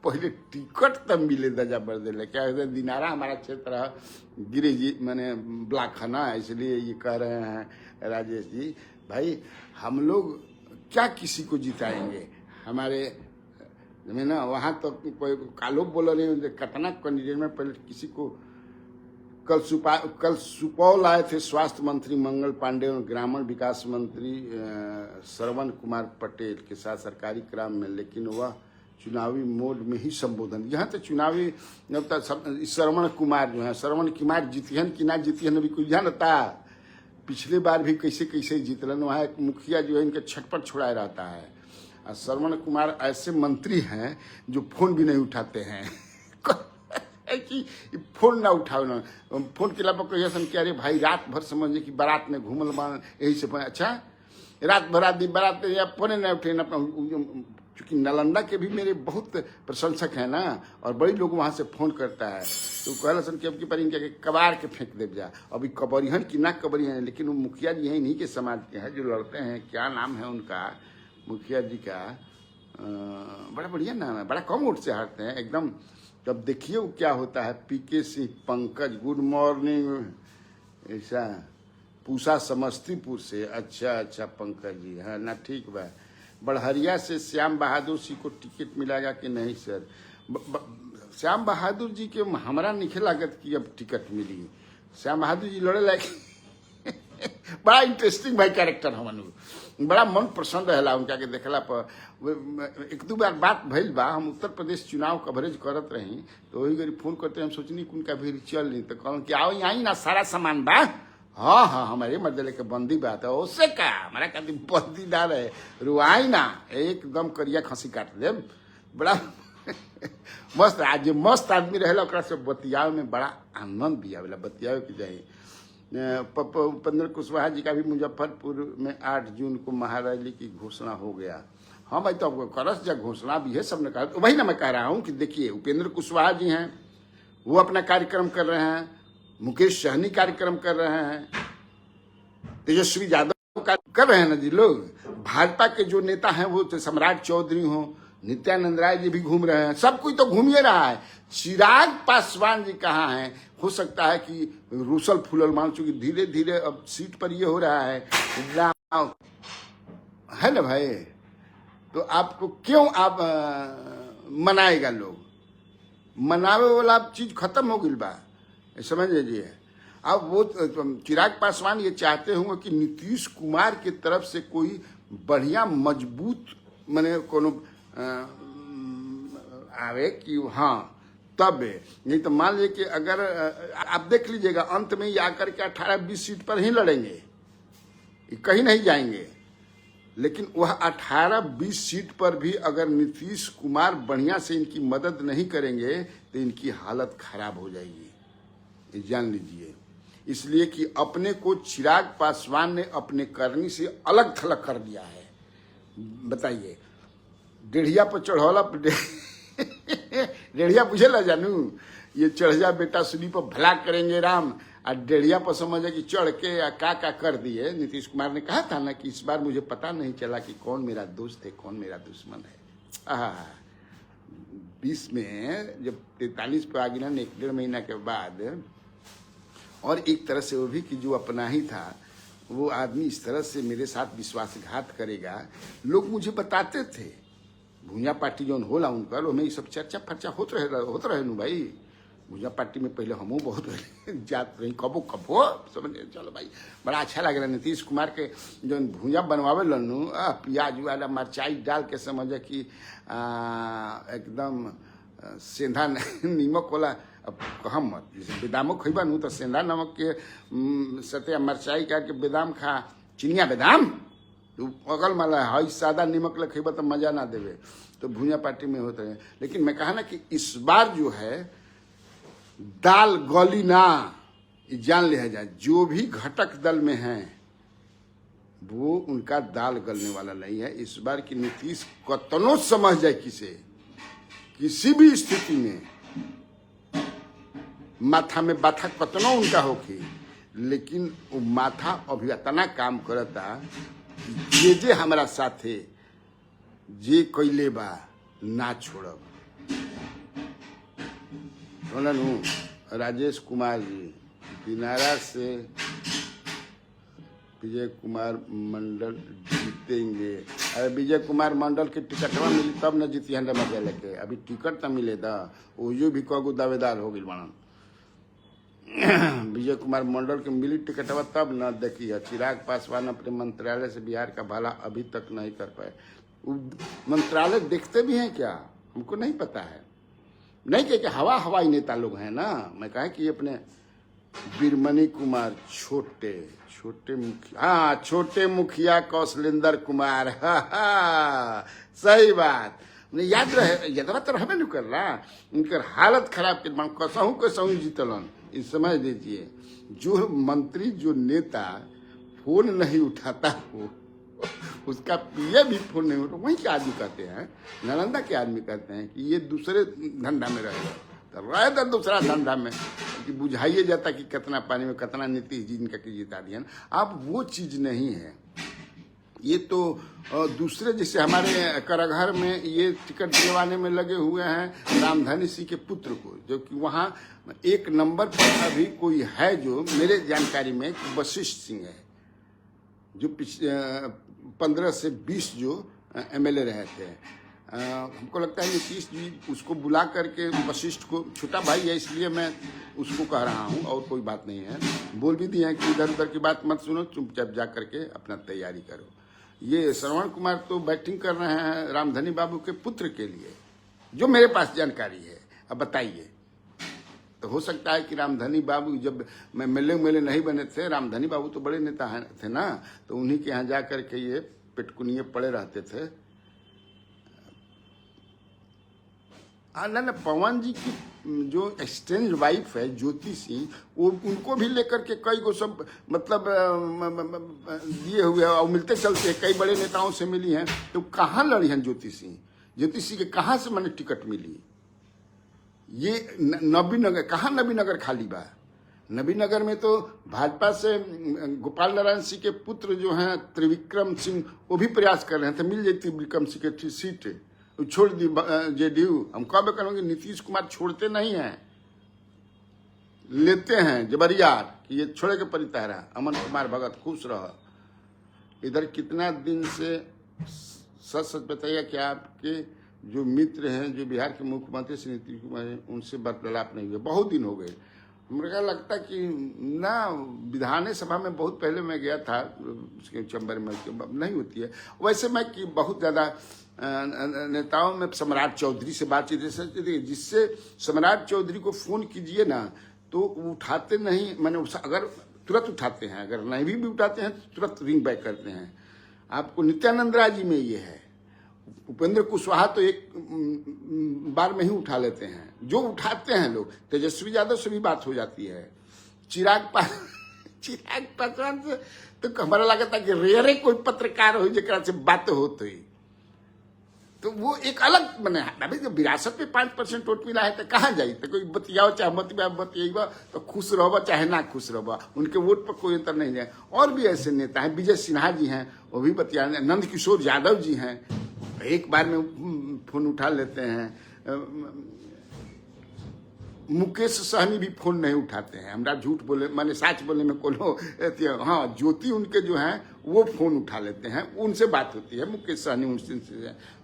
पहले टिकट तब मिले दजा बढ़ दे क्या कहते दिनारा हमारा क्षेत्र है, गिरी जी मैंने ब्लॉक है ना, इसलिए ये कह रहे हैं राजेश जी। भाई हम लोग क्या किसी को जिताएंगे? हमारे में ना वहाँ तो कोई कालो बोल रहे हैं कतना कैंडिडेट में पहले किसी को। कल सुपौल आए थे स्वास्थ्य मंत्री मंगल पांडे और ग्रामीण विकास मंत्री श्रवण कुमार पटेल के साथ सरकारी क्रम में, लेकिन वह चुनावी मोड में ही संबोधन। यहाँ तो चुनावी श्रवण कुमार जो है, श्रवण कुमार जीतिहन कि ना जीतिहन अभी कोई जानता। पिछले बार भी कैसे कैसे जीतलन, वहाँ एक मुखिया जो है इनके छत पर छुड़ाए रहता है। और श्रवण कुमार ऐसे मंत्री हैं जो फोन भी नहीं उठाते हैं कि फोन ना उठाओ ना, फोन के अलावा कोई ऐसा क्या? अरे भाई रात भर समझे कि बारात में घूमल बा, यही से अच्छा रात भर आदमी बारात या फोन नहीं उठे ना। चूंकि नालंदा के भी मेरे बहुत प्रशंसक हैं ना, और बड़ी लोग वहाँ से फोन करता है, तो कहला सन कि अब की पर इनके कबार के फेंक दे जा। अभी कबरिहन की ना कबरिहन, लेकिन वो मुखिया जी हैं इन्हीं के समाज के हैं जो लड़ते हैं। क्या नाम है उनका मुखिया जी का? बड़ा बढ़िया नाम है, बड़ा कम वोट से हारते हैं एकदम। तब देखिए वो क्या होता है। पीके सिंह पंकज, गुड मॉर्निंग। ऐसा पूसा समस्तीपुर से, अच्छा पंकज जी, हाँ ना, ठीक बा। बड़हरिया से श्याम बहादुर जी को टिकट मिलेगा कि नहीं सर? श्याम बहादुर जी के हमारा निखे लागत की अब टिकट मिली। श्याम बहादुर जी लड़े लायक बड़ा इंटरेस्टिंग भाई कैरेक्टर हमन, बड़ा मन प्रसन्न रहला उनका के देखला पर। एक दो बार बात भइल बा, हम उत्तर प्रदेश चुनाव कवरेज करत रही तो वही गरी फोन करते हम सोचनी कि उनका भी चल नहीं, तो कहूँ कि आओ यहाँ ना सारा सामान बा। हाँ हमारे मर्दले के बंदी बात है, उससे का हमारा कभी बंदी ना रहे, रुआई ना, एकदम करिया खसी काट दे। बड़ा मस्त आज मस्त आदमी रहेला, ओकरा से बतियावे में बड़ा आनंद भी आवेला, बतियावे के जाए। उपेंद्र कुशवाहा जी का भी मुजफ्फरपुर में 8 जून को महारैली की घोषणा हो गया। हाँ भाई, तो करस जब घोषणा भी है, सबने कहा, तो वही ना मैं कह रहा हूँ कि देखिए उपेंद्र कुशवाहा जी हैं, वो अपना कार्यक्रम कर रहे हैं, मुकेश सहनी कार्यक्रम कर रहे हैं, तेजस्वी यादव कर रहे हैं ना जी लोग। भाजपा के जो नेता हैं वो तो सम्राट चौधरी हो, नित्यानंद राय जी भी घूम रहे हैं, सब कोई तो घूम ही रहा है। चिराग पासवान जी कहाँ हैं? हो सकता है कि रूसल फूलल मान, चूंकि धीरे धीरे अब सीट पर ये हो रहा है ना भाई, तो आपको क्यों आप मनाएगा लोग? मनावे वाला चीज खत्म हो गई बा, समझ लीजिए। अब वो चिराग पासवान ये चाहते होंगे कि नीतीश कुमार की तरफ से कोई बढ़िया मजबूत माने कोनो आवे कि हाँ तब है, नहीं तो मान लीजिए कि अगर आप देख लीजिएगा अंत में ही आकर के 18-20 सीट पर ही लड़ेंगे, कहीं नहीं जाएंगे। लेकिन वह 18-20 सीट पर भी अगर नीतीश कुमार बढ़िया से इनकी मदद नहीं करेंगे तो इनकी हालत खराब हो जाएगी, ये जान लीजिए। इसलिए कि अपने को चिराग पासवान ने अपने करनी से अलग थलग कर दिया है। बताइए, डेढ़िया पर चढ़ौला डेढ़िया पूछे ला जानू, ये चढ़ जा बेटा सुनी पर भला करेंगे राम, और डेढ़िया पर समझे कि चढ़ के या का कर दिए। नीतीश कुमार ने कहा था ना कि इस बार मुझे पता नहीं चला कि कौन मेरा दोस्त है कौन मेरा दुश्मन है। 20 में जब 43 पे आ गया ना, 1-1.5 महीना के बाद, और एक तरह से वो भी कि जो अपना ही था वो आदमी इस तरह से मेरे साथ विश्वासघात करेगा, लोग मुझे बताते थे। भूंजा पार्टी जो होला उनकर, उनमें ये सब चर्चा फर्चा होत रहे नु भाई। भूंजा पार्टी में पहले हमू बहुत जात रही, कबो समझ, चलो भाई बड़ा अच्छा लग रहा। नीतीश कुमार के जो भूंजा बनवावे लनू, प्याज वाला मिरचाई डाल के समझे कि एकदम सेंधा नीमक वाला, अब कहम मत, जैसे बेदामो खइबा नु तो सेंधा नमक के सत्या मिरचाई करके बेदाम खा, चिनिया बेदाम अगल माला है, सादा नीमक ल खइबा तो मजा ना देवे। तो भूंजा पार्टी में होते हैं। लेकिन मैं कहा ना कि इस बार जो है दाल गली ना, जान लिया जाए, जो भी घटक दल में हैं वो उनका दाल गलने वाला नहीं है। इस बार की नीतीश कतनो समझ जाए किसी भी स्थिति में माथा में बाथा कतनो उनका होगी, लेकिन वो माथा अभी इतना काम करता जे हमारा साथे जे कैले बा ना छोड़ब। राजेश कुमार जी दिनारा से विजय कुमार मंडल जीतेंगे। अरे विजय कुमार मंडल के टिकटवा मिली तब न जीती हंडा मजा लेके, अभी टिकट तो मिले था, ओयो भी कगो दावेदार हो गई बनन। विजय कुमार मंडल के मिली टिकटवा तब न देखी है। चिराग पासवान अपने मंत्रालय से बिहार का भला अभी तक नहीं कर पाए। मंत्रालय देखते भी हैं क्या, हमको नहीं पता है। नहीं कि हवाई नेता लोग हैं ना। मैं कहा कि अपने बीरमणि कुमार छोटे मुखिया कौशलेंद्र कुमार, सही बात याद रहे, यदवा तो रहबे नहीं कर रहा। उनकर हालत खराब के कसहू जीतलन। इस समझ लीजिए, जो मंत्री जो नेता फोन नहीं उठाता हो उसका पीए भी फोन नहीं उठा, वहीं के आदमी कहते हैं, नालंदा के आदमी कहते हैं कि ये दूसरे धंधा में रहेगा, तो रहेगा दूसरा धंधा में, कि बुझाइए जाता कि कितना पानी में कितना नीतीश जी इनका की जिता दिया। अब वो चीज नहीं है। ये तो दूसरे जैसे हमारे करघर में ये टिकट दिलवाने में लगे हुए हैं रामधनी सिंह के पुत्र को, जो कि वहाँ एक नंबर पर अभी कोई है जो मेरे जानकारी में वशिष्ठ सिंह है, जो 15 से 20 जो एमएलए रहे थे। हमको लगता है नीतीश जी उसको बुला करके वशिष्ठ को, छोटा भाई है इसलिए मैं उसको कह रहा हूँ, और कोई बात नहीं है। बोल भी दिए हैं कि इधर उधर की बात मत सुनो, चुपचाप जा करके अपना तैयारी करो। ये श्रवण कुमार तो बैटिंग कर रहे हैं रामधनी बाबू के पुत्र के लिए, जो मेरे पास जानकारी है। अब बताइए, तो हो सकता है कि रामधनी बाबू, जब मैं मेले नहीं बने थे, रामधनी बाबू तो बड़े नेता थे ना, तो उन्हीं के यहाँ जा करके ये पेटकुनिये पड़े रहते थे। ना पवन जी की जो एक्सटेंज वाइफ है ज्योति सिंह, वो उनको भी लेकर के कई को सब मतलब दिए हुए हैं और मिलते चलते हैं, कई बड़े नेताओं से मिली हैं। तो कहाँ लड़ी हैं ज्योति सिंह? ज्योति सिंह के कहाँ से मैंने टिकट मिली? ये नबीनगर, कहाँ नबीनगर खाली बा? नबीनगर में तो भाजपा से गोपाल नारायण सिंह के पुत्र जो हैं त्रिविक्रम सिंह, वो भी प्रयास कर रहे थे, मिल जाती विक्रम सिंह की सीट, छोड़ दी जेडीयू। हम कब करेंगे? नीतीश कुमार छोड़ते नहीं हैं, लेते हैं जबरियार कि ये छोड़े के परितारा। अमन कुमार भगत खुश रह। इधर कितना दिन से सच सच बताइए कि आपके जो मित्र हैं, जो बिहार के मुख्यमंत्री श्री नीतीश कुमार हैं, उनसे वार्तालाप नहीं हुए, बहुत दिन हो गए। मुझे लगता कि ना विधानसभा में बहुत पहले मैं गया था उसके चैम्बर में, नहीं होती है वैसे। मैं कि बहुत ज़्यादा नेताओं में सम्राट चौधरी से बातचीत, जिससे सम्राट चौधरी को फोन कीजिए ना तो उठाते नहीं, मैंने अगर तुरंत उठाते हैं, अगर नहीं भी उठाते हैं तो तुरंत रिंग बैक करते हैं। आपको नित्यानंद राय जी में ये है, उपेंद्र कुशवाहा तो एक बार में ही उठा लेते हैं, जो उठाते हैं लोग। तेजस्वी यादव से भी बात हो जाती है, चिराग पासवान से तो हमारा लगता है कि रेयरे कोई पत्रकार हो जरा से बात होती, तो वो एक अलग बने। अभी जो विरासत में 5% वोट मिला है तो कहाँ जाई? तो कोई बतियाओ चाहे बतियाइबा तो खुश रहो चाहे ना खुश रहो, उनके वोट पर कोई अंतर नहीं जाए। और भी ऐसे नेता हैं, विजय सिन्हा जी हैं, वो भी बतिया, नंद किशोर यादव जी हैं, एक बार में फोन उठा लेते हैं। मुकेश सहनी भी फोन नहीं उठाते हैं, हमरा झूठ बोले मैंने सच बोले में कोनो। हाँ, ज्योति उनके जो हैं वो फोन उठा लेते हैं, उनसे बात होती है। मुकेश सहनी उनसे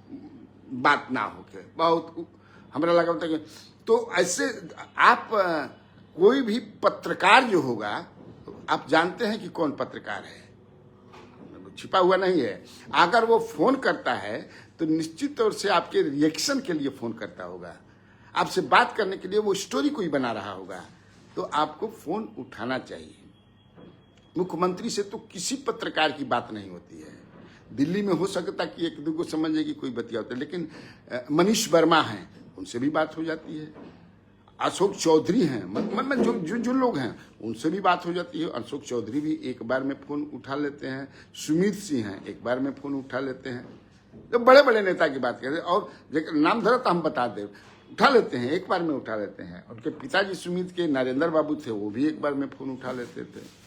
बात ना होके बहुत हमरा लगा होता है। तो ऐसे आप कोई भी पत्रकार जो होगा, आप जानते हैं कि कौन पत्रकार है, छिपा हुआ नहीं है। अगर वो फोन करता है तो निश्चित तौर से आपके रिएक्शन के लिए फोन करता होगा, आपसे बात करने के लिए वो स्टोरी कोई बना रहा होगा, तो आपको फोन उठाना चाहिए। मुख्यमंत्री से तो किसी पत्रकार की बात नहीं होती है। दिल्ली में हो सकता कि एक दो को समझे कि कोई बतिया होता है, लेकिन मनीष वर्मा हैं, उनसे भी बात हो जाती है। अशोक चौधरी हैं, मतलब जो लोग हैं उनसे भी बात हो जाती है। अशोक चौधरी भी एक बार में फोन उठा लेते हैं। सुमित सिंह हैं, एक बार में फोन उठा लेते हैं। तो बड़े बड़े नेता की बात करें और नाम धरा तो हम बता दें, उठा लेते हैं, एक बार में उठा लेते हैं। उनके पिताजी सुमित के नरेंद्र बाबू थे, वो भी एक बार में फोन उठा लेते थे।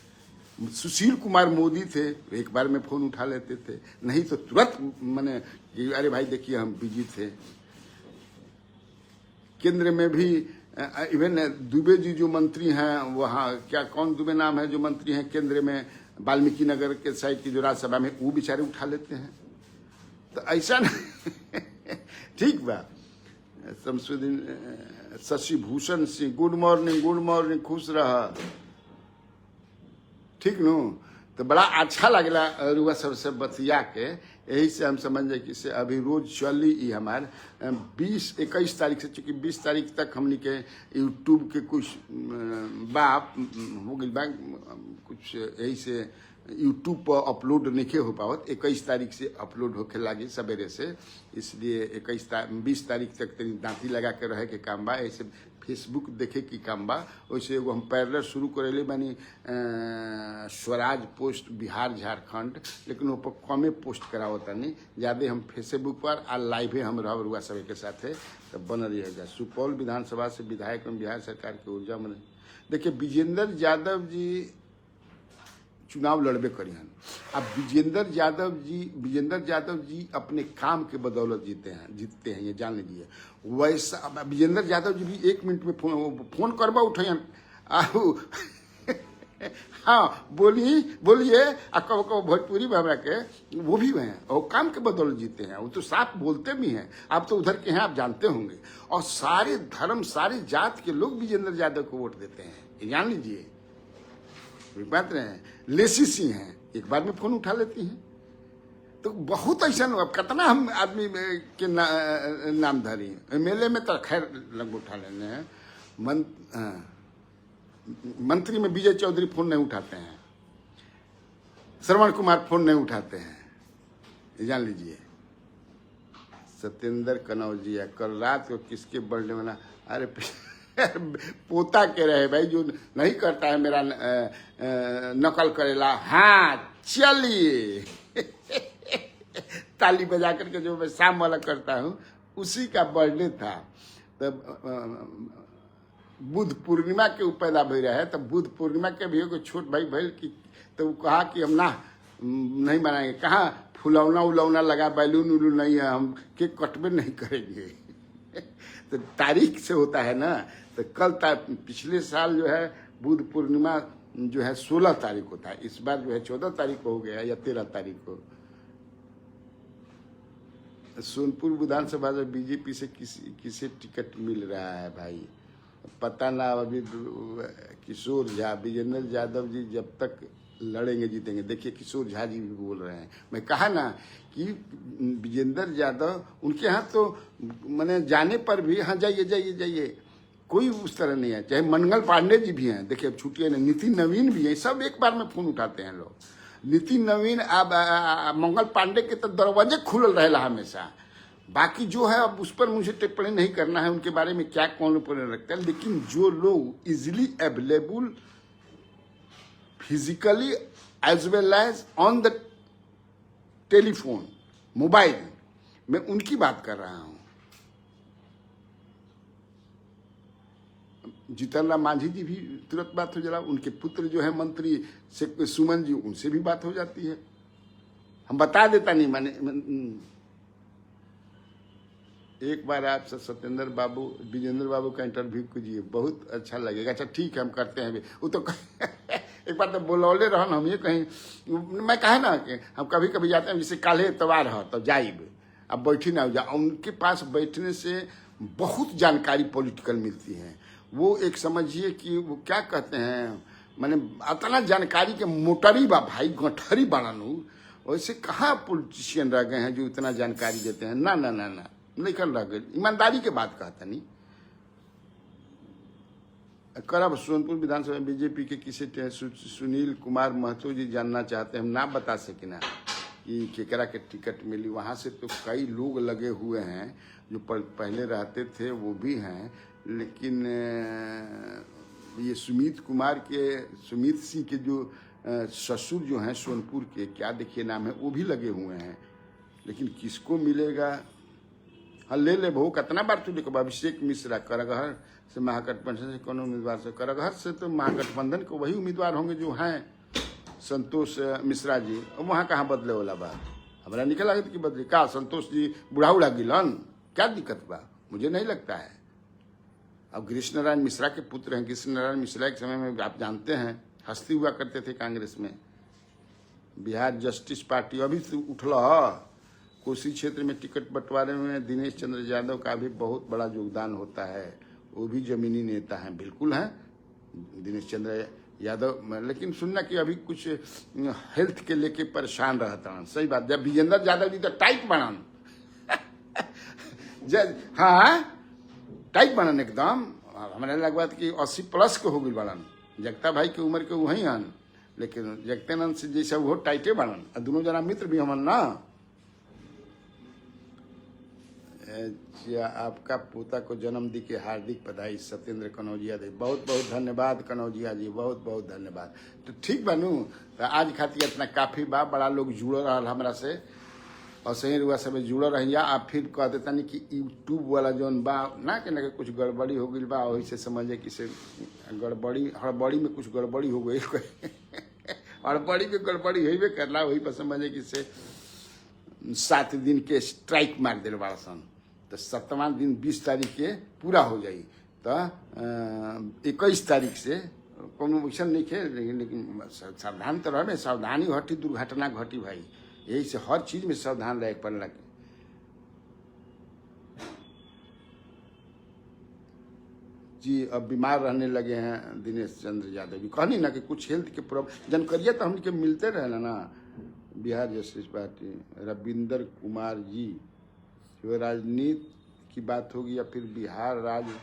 सुशील कुमार मोदी थे, एक बार में फोन उठा लेते थे, नहीं तो तुरंत मैंने अरे भाई देखिए हम बिजी थे। केंद्र में भी इवन दुबे जी जो मंत्री हैं, वहाँ क्या कौन दुबे नाम है जो मंत्री हैं केंद्र में, वाल्मीकि नगर के साइड की जो राज्यसभा में, वो बेचारे उठा लेते हैं। तो ऐसा नहीं ठीक बा। शमसुद्दीन शशि भूषण सिंह, गुड मॉर्निंग, खुश रहा, ठीक नो। तो बड़ा अच्छा लगला रुआ सबसे बतिया के, यही से हम समझ जाए कि से अभी रोज चली ही हमारे 20-21 तारीख से, चूँकि 20 तारीख तक हमने के यूट्यूब के कुछ बाप हो गई बा, कुछ यही से यूट्यूब पर अपलोड नहीं हो पावत। 21 तारीख से अपलोड होके लागी सवेरे से, इसलिए 20 तारीख तक तेरी दांती लगा के रहे के काम बा। ऐसे फेसबुक देखे की काम बा। वैसे एगो हम पैरलर शुरू करेले बानी स्वराज पोस्ट बिहार झारखंड, लेकिन वो पर कमे पोस्ट करावता नहीं, ज़्यादा हम फेसबुक पर आ लाइवे हम रुआ सभी के साथ है। तो बन रहिएगा। सुपौल विधानसभा से विधायक में बिहार सरकार की ऊर्जा मंत्री, देखिए विजेंद्र यादव जी चुनाव लड़बे करिहन। अब विजेंद्र यादव जी अपने काम के बदौलत जीतते हैं, ये जान लीजिए। वैसा अब विजेंद्र यादव जी भी 1 मिनट में फोन करबा उठैन, हाँ बोलिए कहो भोजपुरी में हमरा के, वो भी हैं और काम के बदौलत जीते हैं। वो तो साफ बोलते भी हैं। आप तो उधर के हैं, आप जानते होंगे। और सारे धर्म, सारी जात के लोग विजेंद्र यादव को वोट देते हैं, ये जान लीजिए। बात रहे हैं, लेसी सिंह हैं, एक बार में फोन उठा लेती हैं। तो बहुत ऐसा, अब कितना हम आदमी के नामधारी। MLA में तो खैर लगभग उठा लेने हैं। मंत्री में विजय चौधरी फोन नहीं उठाते हैं, श्रवण कुमार फोन नहीं उठाते हैं, ये जान लीजिए। सत्येंद्र कनौजिया कल रात को किसके बर्थडे मना, अरे पोता के रहे भाई, जो नहीं करता है मेरा नकल करेला। हाँ चलिए ताली बजा करके जो मैं शाम वाला करता हूँ, उसी का बर्थडे था। तब बुध पूर्णिमा के पैदा भई रहे, तब बुध पूर्णिमा के भी कोई छोट भाई भैल की, तो कहा कि हम नहीं मनाएंगे। कहाँ फुलौना उलौना लगा, बैलून उलून नहीं है, हम केक कटबे नहीं करेंगे। तो तारीख से होता है ना। तो कल पिछले साल जो है बुध पूर्णिमा जो है 16 तारीख को था, इस बार जो है 14 तारीख को हो गया या 13 तारीख को। सोनपुर विधानसभा में बीजेपी से किसे टिकट मिल रहा है भाई, पता ना। अभी किशोर झा, विजेंद्र यादव जी जब तक लड़ेंगे जीतेंगे। देखिए किशोर झा जी भी बोल रहे हैं। मैं कहा ना कि विजेंद्र यादव उनके यहाँ तो मैंने जाने पर भी हाँ जाइए कोई उस तरह नहीं है। चाहे मंगल पांडे जी भी हैं, देखिए अब छुट्टियां नहीं, नितिन नवीन भी है, सब एक बार में फोन उठाते हैं लोग। नितिन नवीन, अब मंगल पांडे के तो दरवाजे खुलल रहेला हमेशा। बाकी जो है अब उस पर मुझे टिप्पणी नहीं करना है, उनके बारे में क्या कौन ओपिनियन रखते हैं। लेकिन जो लोग easily available physically as well as on the telephone, mobile, मैं उनकी बात कर रहा हूं। जीतन राम मांझी जी भी तुरंत बात हो जा रहा, उनके पुत्र जो है मंत्री से सुमन जी, उनसे भी बात हो जाती है। हम बता देता नहीं, मैंने एक बार आप सत्येंद्र बाबू, विजेंद्र बाबू का इंटरव्यू कीजिए, बहुत अच्छा लगेगा। अच्छा ठीक है, हम करते हैं। वो तो एक बार तो बोलौले रहन, हम ये कहीं, मैं कहा ना कि हम कभी कभी जाते हैं, जैसे काले एतवार है तो जाइब, अब बैठी ना हो जा। उनके पास बैठने से बहुत जानकारी पॉलिटिकल मिलती है। वो एक समझिए कि वो क्या कहते हैं, मैंने इतना जानकारी के मोटरी बा भाई, गठरी बनानू। वैसे कहाँ पॉलिटिशियन रह गए हैं जो इतना जानकारी देते हैं। ना ना ना ना, नहीं कर रह गए, ईमानदारी के बात कहता नहीं। करब सोनपुर विधानसभा बीजेपी के किसी सुनील कुमार महतो जी जानना चाहते हैं, हम ना बता सके ना कि केकरा के टिकट मिली। वहाँ से तो कई लोग लगे हुए हैं जो पहले रहते थे, वो भी हैं। लेकिन ये सुमित सिंह के जो ससुर जो हैं सोनपुर के, क्या देखिए नाम है, वो भी लगे हुए हैं। लेकिन किसको मिलेगा, हाँ ले बहु कितना बार तो देखो। अभिषेक मिश्रा करगहर से महागठबंधन से कौन उम्मीदवार से, करगहर से तो महागठबंधन को वही उम्मीदवार होंगे जो हैं संतोष मिश्रा जी। और वहाँ कहाँ बदले वाला बात, हमारा निकल आगे कि बदले का संतोष जी बुढ़ा उड़ा गिलन, क्या दिक्कत बा, मुझे नहीं लगता है। अब कृष्ण नारायण मिश्रा के पुत्र हैं। कृष्ण नारायण मिश्रा के समय में आप जानते हैं हस्ती हुआ करते थे कांग्रेस में। बिहार जस्टिस पार्टी अभी तो उठल। कोसी क्षेत्र में टिकट बंटवारे में दिनेश चंद्र यादव का भी बहुत बड़ा योगदान होता है, वो भी जमीनी नेता हैं, बिल्कुल हैं दिनेश चंद्र यादव। लेकिन सुनना कि अभी कुछ हेल्थ के लेके परेशान रहता है। सही बात, जब विजेंद्र यादव जी तो टाइट बनन हाँ टाइट बनन एकदम। हमारे लगवा कि 80+ के हो गई बनन। जगता भाई की उम्र के वही हन, लेकिन जगतानंद से जैसा वो टाइटे बनन। दोनों जना मित्र भी हमन ना। आपका पोता को जन्मदिन की हार्दिक बधाई सत्येंद्र कनौजिया दे। बहुत बहुत धन्यवाद कनौजिया जी, बहुत बहुत धन्यवाद। तो ठीक बनू, तो आज खातिर इतना काफी बा। बड़ा लोग जुड़ रहा हमरा से, और सही रुआ सब जुड़ रही। आप फिर कह देता नहीं कि यूट्यूब वाला जौन बा ना के कुछ गड़बड़ी हो गई बा, वही से समझे कि से गड़बड़ी हड़बड़ी में कुछ गड़बड़ी हो गई हड़बड़ी के गड़बड़ी हुई करला, वही पर समझे कि से 7 दिन के स्ट्राइक मार दिल बड़ा सन। तो 7वां दिन 20 तारीख के पूरा हो जाई। तो 21 तारीख से कोनो वैसन नहीं खे, लेकिन सावधान तो रहे, सावधानी घटी दुर्घटना घटी भाई। यही से हर चीज में सावधान रहे पड़ला। जी अब बीमार रहने लगे हैं दिनेश चंद्र यादव जी। कहनी ना कि कुछ हेल्थ के प्रॉब्लम जानकारिया तो हमके मिलते रहे ना। बिहार जस्टिस पार्टी रविंदर कुमार जी, जो राजनीति की बात होगी या फिर बिहार राज्य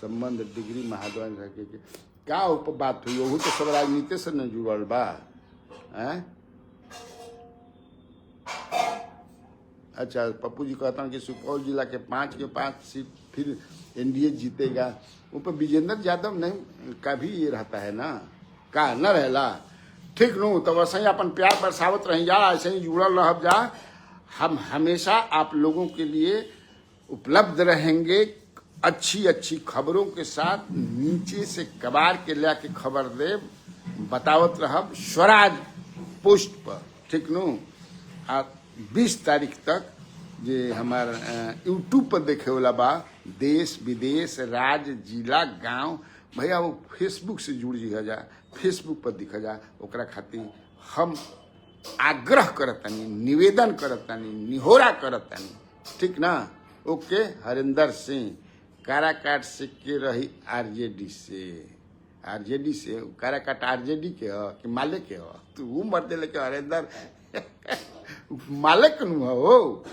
संबंध डिग्री महाद्वान के क्या ऊपर बात हुई, वो तो सब राजनीति से न जुड़ल बा। अच्छा पप्पू जी कहता हूँ कि सुपौल जिला के 5 के 5 सीट फिर एनडीए जीतेगा। ऊपर विजेंद्र यादव नहीं का भी ये रहता है ना, का न रहेला। ठीक नु तो वैसे ही अपन प्यार बरसावत रह जा, ऐसे ही जुड़ल रह जा। हम हमेशा आप लोगों के लिए उपलब्ध रहेंगे अच्छी अच्छी खबरों के साथ। नीचे से कबाड़ के ला के खबर दे बतावत रहब स्वराज पोस्ट पर। ठीक नु आप 20 तारीख तक जे हमार यूट्यूब पर देखे वाला बा, देश विदेश राज्य जिला गांव, भैया वो फेसबुक से जुड़ जा, फेसबुक पर दिखा जा। ओकरा खातिर हम आग्रह करतानी, निवेदन करतानी, निहोरा करतानी। ठीक ना। ओके। हरिंदर सिंह काराकाट से के रही आरजेडी से, आरजेडी से काराकाट आरजेडी के हो कि माले के हो, तू वो मर दे लेके हरिंदर मालिक नु हो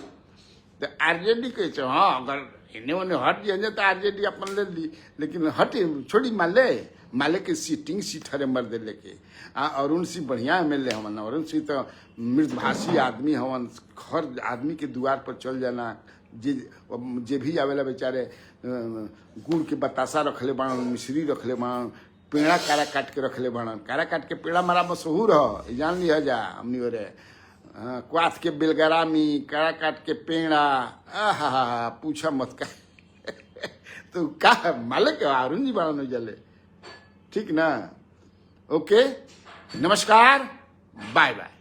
तो आरजेडी के छो। हाँ अगर इन्हें उन्हें हट दिया तो आरजेडी अपन ले ली, लेकिन हट छोड़ी माले के सीटिंग सीट हरे मर दे लेके। अरुण सिंह बढ़िया एमएलए हवन। अरुण सिंह तो मृदभाषी आदमी हवन, हर आदमी के द्वार पर चल जाना। जे भी आवेला बेचारे गुड़ के बतासा रखले बाण, मिश्री रखले बाण, पेड़ा कारा काट के रखले बाण। कारा काट के पेड़ा मारा मशहूर हो, जान लिया जा हमनी ओरे। क्वाथ के बेलगरामी, कारा काट के पेड़ा, आहा पूछा मत का। तो का मालिक अरुण जी बाण जले। ठीक ना। ओके नमस्कार, बाय बाय।